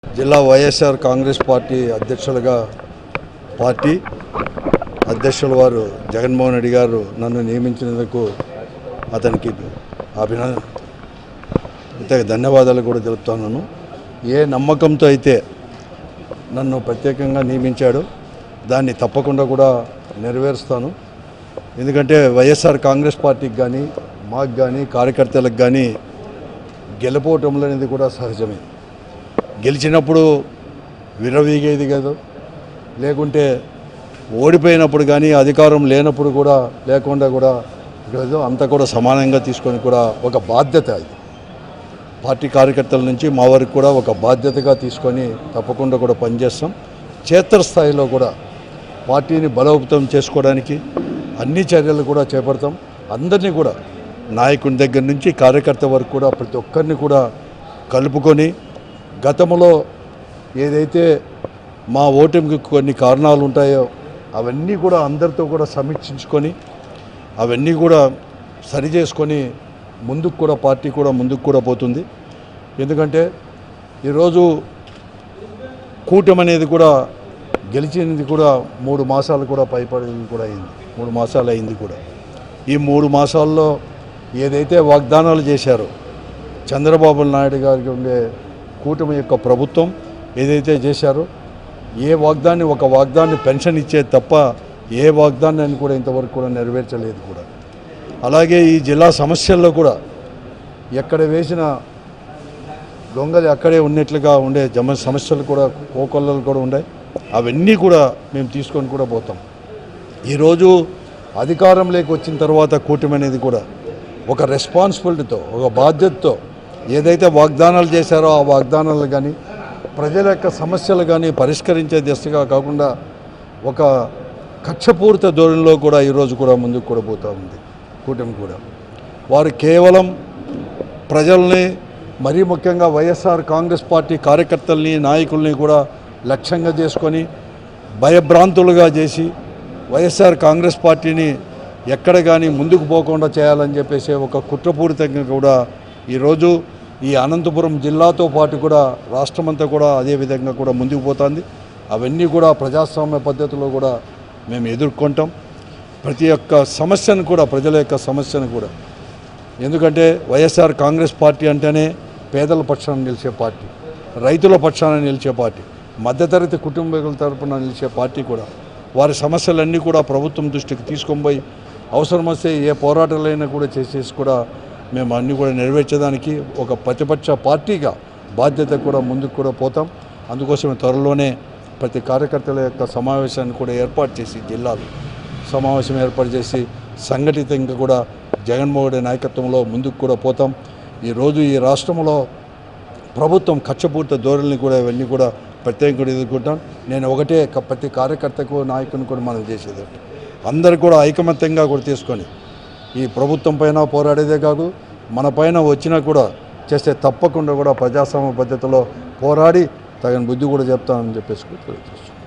జిల్లా వైఎస్ఆర్ కాంగ్రెస్ పార్టీ అధ్యక్షులుగా పార్టీ అధ్యక్షుల వారు జగన్మోహన్ రెడ్డి గారు నన్ను నియమించినందుకు అతనికి ధన్యవాదాలు కూడా తెలుపుతున్నాను. ఏ నమ్మకంతో అయితే నన్ను ప్రత్యేకంగా నియమించాడో దాన్ని తప్పకుండా కూడా నెరవేరుస్తాను. ఎందుకంటే వైఎస్ఆర్ కాంగ్రెస్ పార్టీకి కానీ మాకు కానీ కార్యకర్తలకు కానీ గెలుపోవటంలో అనేది కూడా సహజమే. గెలిచినప్పుడు విర్రవీగేది కాదు, లేకుంటే ఓడిపోయినప్పుడు కానీ అధికారం లేనప్పుడు కూడా లేకుండా కూడా కాదు, అంతా కూడా సమానంగా తీసుకొని కూడా ఒక బాధ్యత ఇది పార్టీ కార్యకర్తల నుంచి మా వరకు కూడా ఒక బాధ్యతగా తీసుకొని తప్పకుండా కూడా పనిచేస్తాం. క్షేత్రస్థాయిలో కూడా పార్టీని బలోపేతం చేసుకోవడానికి అన్ని చర్యలు కూడా చేపడతాం. అందరినీ కూడా నాయకుని దగ్గర నుంచి కార్యకర్త వరకు కూడా ప్రతి ఒక్కరిని కూడా కలుపుకొని గతంలో ఏదైతే మా ఓటమికి కొన్ని కారణాలు ఉంటాయో అవన్నీ కూడా అందరితో కూడా సమీక్షించుకొని అవన్నీ కూడా సరి చేసుకొని ముందుకు కూడా పార్టీ కూడా ముందుకు కూడా పోతుంది. ఎందుకంటే ఈరోజు కూటమి అనేది కూడా గెలిచినది కూడా 3 మాసాలు కూడా పైపడింది కూడా అయింది. 3 మాసాలు అయింది కూడా. ఈ 3 మాసాల్లో ఏదైతే వాగ్దానాలు చేశారో చంద్రబాబు నాయుడు గారికి ఉండే కూటమి యొక్క ప్రభుత్వం ఏదైతే చేశారో ఒక వాగ్దాన్ని పెన్షన్ ఇచ్చేది తప్ప ఏ వాగ్దానాన్ని కూడా ఇంతవరకు కూడా నెరవేర్చలేదు కూడా. అలాగే ఈ జిల్లా సమస్యల్లో కూడా ఎక్కడ వేసిన దొంగలు అక్కడే ఉన్నట్లుగా ఉండే సమస్యలు కూడా కోకొల్లలు కూడా ఉన్నాయి. అవన్నీ కూడా మేము తీసుకొని కూడా పోతాం. ఈరోజు అధికారంలోకి వచ్చిన తర్వాత కూటమి అనేది కూడా ఒక రెస్పాన్సిబిలిటీతో ఒక బాధ్యతతో ఏదైతే వాగ్దానాలు చేశారో ఆ వాగ్దానాలు కానీ ప్రజల యొక్క సమస్యలు కానీ పరిష్కరించే దిశగా కాకుండా ఒక కక్షపూరిత ధోరణిలో కూడా ఈరోజు కూడా ముందుకు కూడా పోతూ ఉంది కూటమి కూడా. వారు కేవలం ప్రజల్ని మరీ ముఖ్యంగా వైఎస్ఆర్ కాంగ్రెస్ పార్టీ కార్యకర్తల్ని నాయకుల్ని కూడా లక్ష్యంగా చేసుకొని భయభ్రాంతులుగా చేసి వైఎస్ఆర్ కాంగ్రెస్ పార్టీని ఎక్కడ కానీ ముందుకు పోకుండా చేయాలని చెప్పేసి ఒక కుట్రపూరితంగా కూడా ఈరోజు ఈ అనంతపురం జిల్లాతో పాటు కూడా రాష్ట్రమంతా కూడా అదే విధంగా కూడా ముందుకు పోతుంది. అవన్నీ కూడా ప్రజాస్వామ్య పద్ధతిలో కూడా మేము ఎదుర్కొంటాం. ప్రతి ఒక్క సమస్యను కూడా ప్రజల యొక్క సమస్యను కూడా, ఎందుకంటే వైఎస్ఆర్ కాంగ్రెస్ పార్టీ అంటేనే పేదల పక్షాన నిలిచే పార్టీ, రైతుల పక్షాన నిలిచే పార్టీ, మధ్యతరగతి కుటుంబీకుల తరపున నిలిచే పార్టీ కూడా. వారి సమస్యలన్నీ కూడా ప్రభుత్వం దృష్టికి తీసుకొని పోయి అవసరం వస్తే ఏ పోరాటాలైనా కూడా చేసేసి కూడా మేము అన్నీ కూడా నెరవేర్చడానికి ఒక ప్రతిపక్ష పార్టీగా బాధ్యత కూడా ముందుకు కూడా పోతాం. అందుకోసమే త్వరలోనే ప్రతి కార్యకర్తల యొక్క సమావేశాన్ని కూడా ఏర్పాటు చేసి జిల్లాలో సమావేశం ఏర్పాటు చేసి సంఘటితంగా కూడా జగన్మోహన్ రెడ్డి నాయకత్వంలో ముందుకు కూడా పోతాం. ఈరోజు ఈ రాష్ట్రంలో ప్రభుత్వం కక్షపూర్త ధోరణిని కూడా ఇవన్నీ కూడా ప్రత్యేకంగా ఎదుర్కొంటాం. నేను ఒకటే ప్రతి కార్యకర్తకు నాయకుని కూడా మనం చేసేది అందరు కూడా ఐకమత్యంగా కూడా తీసుకొని ఈ ప్రభుత్వం పైన పోరాడేదే కాదు, మన పైన వచ్చినా కూడా చేస్తే తప్పకుండా కూడా ప్రజాస్వామ్య పద్ధతిలో పోరాడి తగిన బుద్ధి కూడా చెప్తానని చెప్పేసి తెలియజేస్తున్నాను.